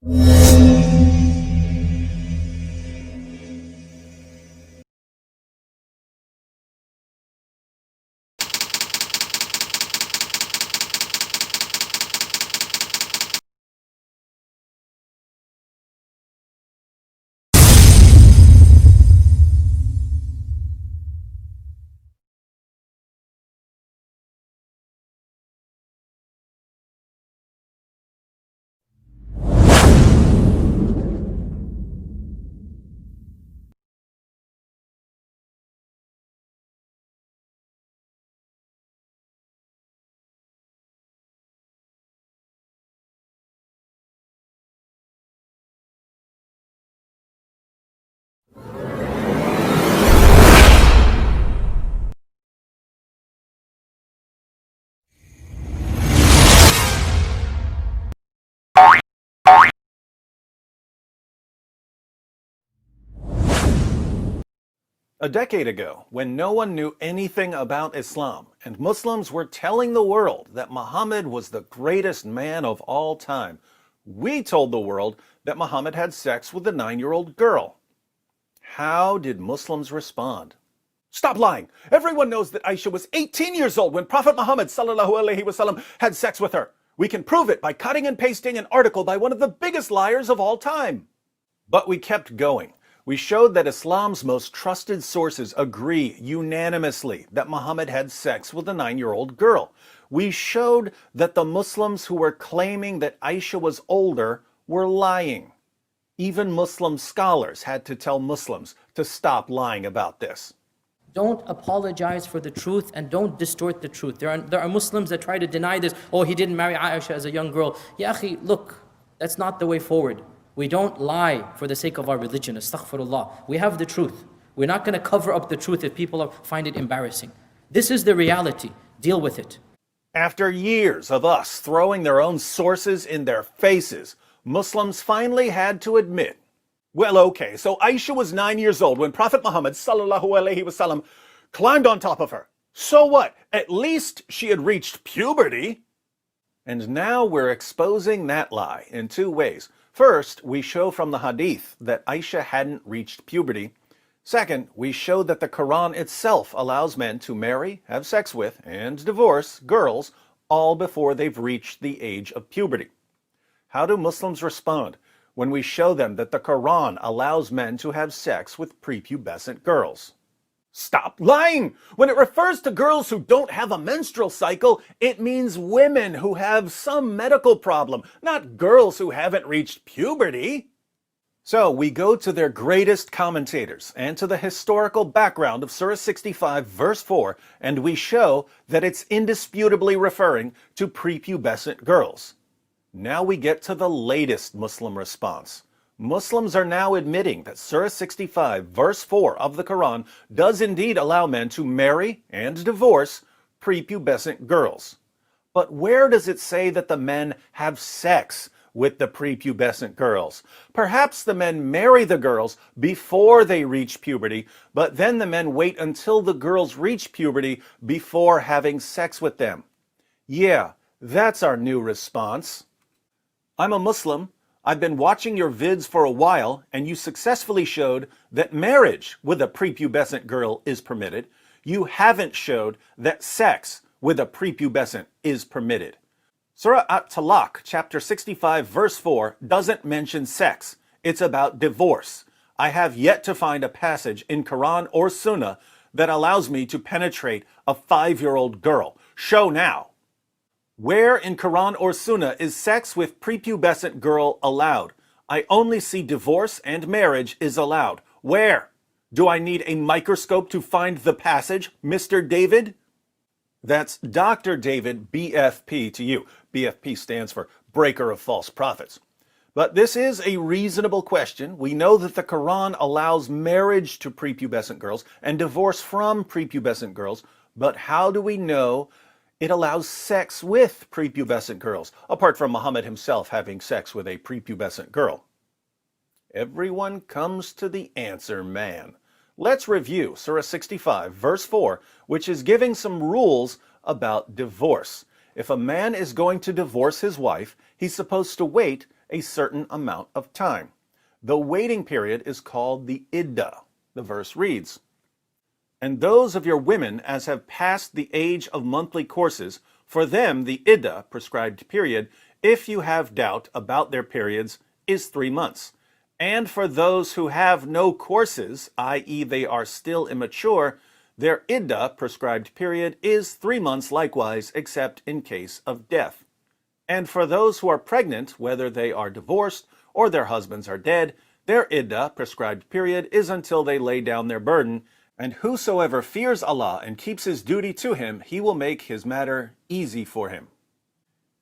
A decade ago, when no one knew anything about Islam, and Muslims were telling the world that Muhammad was the greatest man of all time, we told the world that Muhammad had sex with a 9-year-old girl. How did Muslims respond? Stop lying! Everyone knows that Aisha was 18 years old when Prophet Muhammad ﷺ had sex with her. We can prove it by cutting and pasting an article by one of the biggest liars of all time. But we kept going. We showed that Islam's most trusted sources agree unanimously that Muhammad had sex with a 9-year-old girl. We showed that the Muslims who were claiming that Aisha was older were lying. Even Muslim scholars had to tell Muslims to stop lying about this. Don't apologize for the truth and don't distort the truth. There are Muslims that try to deny this. Oh, he didn't marry Aisha as a young girl. Ya akhi, look, that's not the way forward. We don't lie for the sake of our religion. Astaghfirullah. We have the truth. We're not going to cover up the truth if people find it embarrassing. This is the reality. Deal with it. After years of us throwing their own sources in their faces, Muslims finally had to admit, well, okay, so Aisha was 9 years old when Prophet Muhammad ﷺ climbed on top of her. So what? At least she had reached puberty. And now we're exposing that lie in two ways. First, we show from the hadith that Aisha hadn't reached puberty. Second, we show that the Quran itself allows men to marry, have sex with, and divorce girls all before they've reached the age of puberty. How do Muslims respond when we show them that the Quran allows men to have sex with prepubescent girls? Stop lying! When it refers to girls who don't have a menstrual cycle, it means women who have some medical problem, not girls who haven't reached puberty. So we go to their greatest commentators and to the historical background of Surah 65 verse 4, and we show that it's indisputably referring to prepubescent girls. Now we get to the latest Muslim response. Muslims are now admitting that Surah 65 verse 4 of the Quran does indeed allow men to marry and divorce prepubescent girls. But where does it say that the men have sex with the prepubescent girls? Perhaps the men marry the girls before they reach puberty, but then the men wait until the girls reach puberty before having sex with them. Yeah, that's our new response. I'm a Muslim. I've been watching your vids for a while, and you successfully showed that marriage with a prepubescent girl is permitted. You haven't showed that sex with a prepubescent is permitted. Surah At-Talaq, chapter 65, verse 4, doesn't mention sex. It's about divorce. I have yet to find a passage in Quran or Sunnah that allows me to penetrate a 5-year-old girl. Show now. Where in Quran or Sunnah is sex with prepubescent girl allowed? I only see divorce and marriage is allowed. Where? Do I need a microscope to find the passage, Mr. David? That's Dr. David, BFP to you. BFP stands for Breaker of False Prophets. But this is a reasonable question. We know that the Quran allows marriage to prepubescent girls and divorce from prepubescent girls, but how do we know it allows sex with prepubescent girls, apart from Muhammad himself having sex with a prepubescent girl? Everyone comes to the answer, man. Let's review Surah 65, verse 4, which is giving some rules about divorce. If a man is going to divorce his wife, he's supposed to wait a certain amount of time. The waiting period is called the iddah. The verse reads, "And those of your women as have passed the age of monthly courses, for them the iddah, prescribed period, if you have doubt about their periods, is 3 months. And for those who have no courses, i.e. they are still immature, their iddah, prescribed period, is 3 months likewise, except in case of death. And for those who are pregnant, whether they are divorced or their husbands are dead, their iddah, prescribed period, is until they lay down their burden. And whosoever fears Allah and keeps his duty to him, he will make his matter easy for him."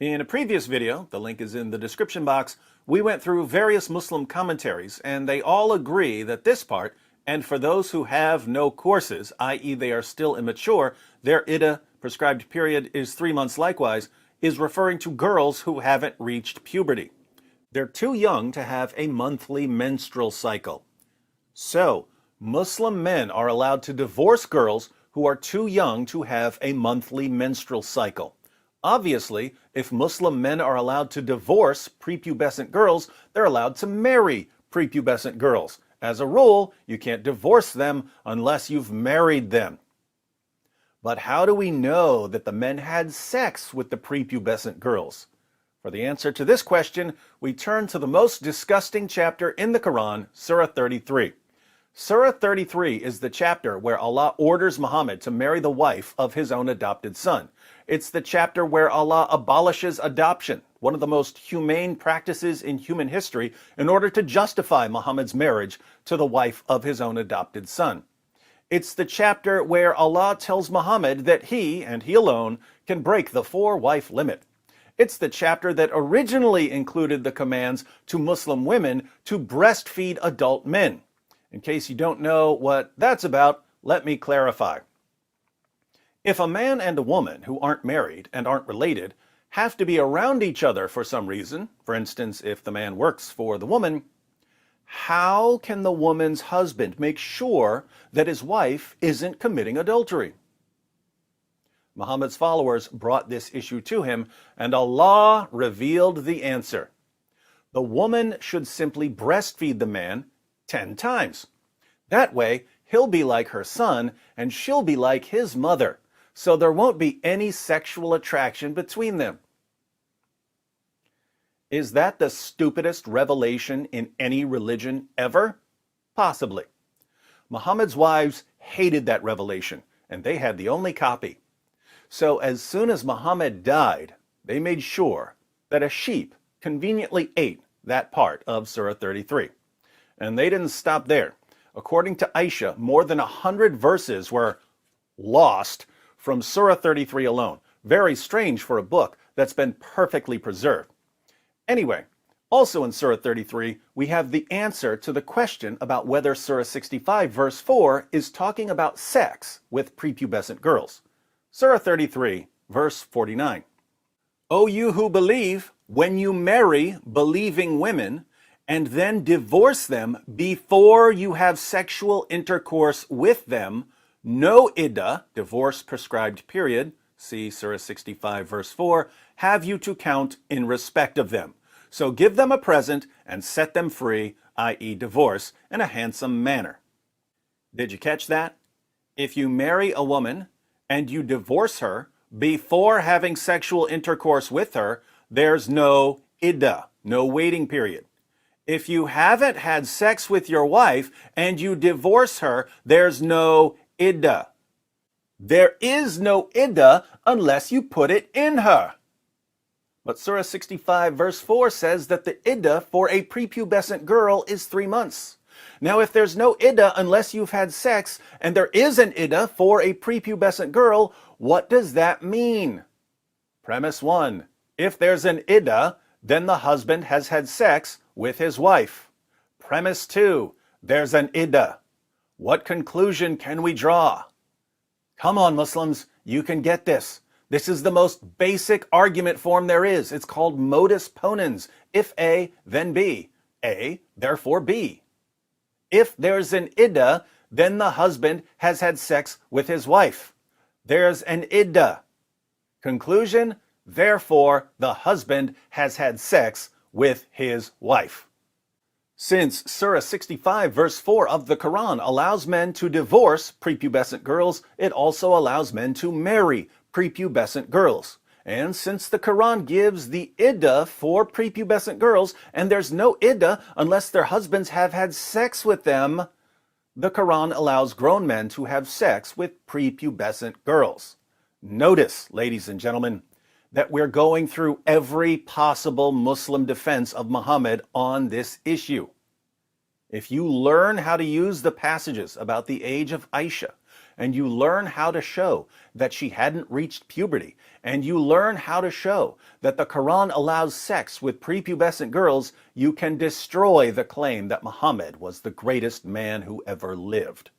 In a previous video, the link is in the description box, we went through various Muslim commentaries, and they all agree that this part, "and for those who have no courses, i.e. they are still immature, their iddah, prescribed period, is 3 months likewise," is referring to girls who haven't reached puberty. They're too young to have a monthly menstrual cycle. So, Muslim men are allowed to divorce girls who are too young to have a monthly menstrual cycle. Obviously, if Muslim men are allowed to divorce prepubescent girls, they're allowed to marry prepubescent girls. As a rule, you can't divorce them unless you've married them. But how do we know that the men had sex with the prepubescent girls? For the answer to this question, we turn to the most disgusting chapter in the Quran, Surah 33. Surah 33 is the chapter where Allah orders Muhammad to marry the wife of his own adopted son. It's the chapter where Allah abolishes adoption, one of the most humane practices in human history, in order to justify Muhammad's marriage to the wife of his own adopted son. It's the chapter where Allah tells Muhammad that he, and he alone, can break the 4-wife limit. It's the chapter that originally included the commands to Muslim women to breastfeed adult men. In case you don't know what that's about, let me clarify. If a man and a woman who aren't married and aren't related have to be around each other for some reason, for instance, if the man works for the woman, how can the woman's husband make sure that his wife isn't committing adultery? Muhammad's followers brought this issue to him, and Allah revealed the answer. The woman should simply breastfeed the man 10 times. That way, he'll be like her son, and she'll be like his mother, so there won't be any sexual attraction between them. Is that the stupidest revelation in any religion ever? Possibly. Muhammad's wives hated that revelation, and they had the only copy. So as soon as Muhammad died, they made sure that a sheep conveniently ate that part of Surah 33. And they didn't stop there. According to Aisha, more than 100 verses were lost from Surah 33 alone. Very strange for a book that's been perfectly preserved. Anyway, also in Surah 33, we have the answer to the question about whether Surah 65 verse 4 is talking about sex with prepubescent girls. Surah 33 verse 49. "O you who believe, when you marry believing women, and then divorce them before you have sexual intercourse with them, no iddah, divorce prescribed period, see Surah 65 verse 4, have you to count in respect of them. So give them a present and set them free, i.e. divorce, in a handsome manner." Did you catch that? If you marry a woman and you divorce her before having sexual intercourse with her, there's no iddah, no waiting period. If you haven't had sex with your wife and you divorce her, there's no iddah. There is no iddah unless you put it in her. But Surah 65 verse 4 says that the iddah for a prepubescent girl is 3 months. Now, if there's no iddah unless you've had sex, and there is an iddah for a prepubescent girl, what does that mean? Premise 1. If there's an iddah, then the husband has had sex with his wife. Premise 2. There's an iddah. What conclusion can we draw? Come on, Muslims, you can get this. This is the most basic argument form there is. It's called modus ponens. If A, then B. A, therefore B. If there's an iddah, then the husband has had sex with his wife. There's an iddah. Conclusion, therefore the husband has had sex with his wife. Since Surah 65 verse 4 of the Quran allows men to divorce prepubescent girls, it also allows men to marry prepubescent girls. And since the Quran gives the iddah for prepubescent girls, and there's no iddah unless their husbands have had sex with them, the Quran allows grown men to have sex with prepubescent girls. Notice, ladies and gentlemen, that we're going through every possible Muslim defense of Muhammad on this issue. If you learn how to use the passages about the age of Aisha, and you learn how to show that she hadn't reached puberty, and you learn how to show that the Quran allows sex with prepubescent girls, you can destroy the claim that Muhammad was the greatest man who ever lived.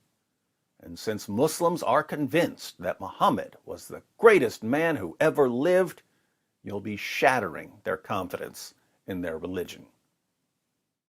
And since Muslims are convinced that Muhammad was the greatest man who ever lived, you'll be shattering their confidence in their religion.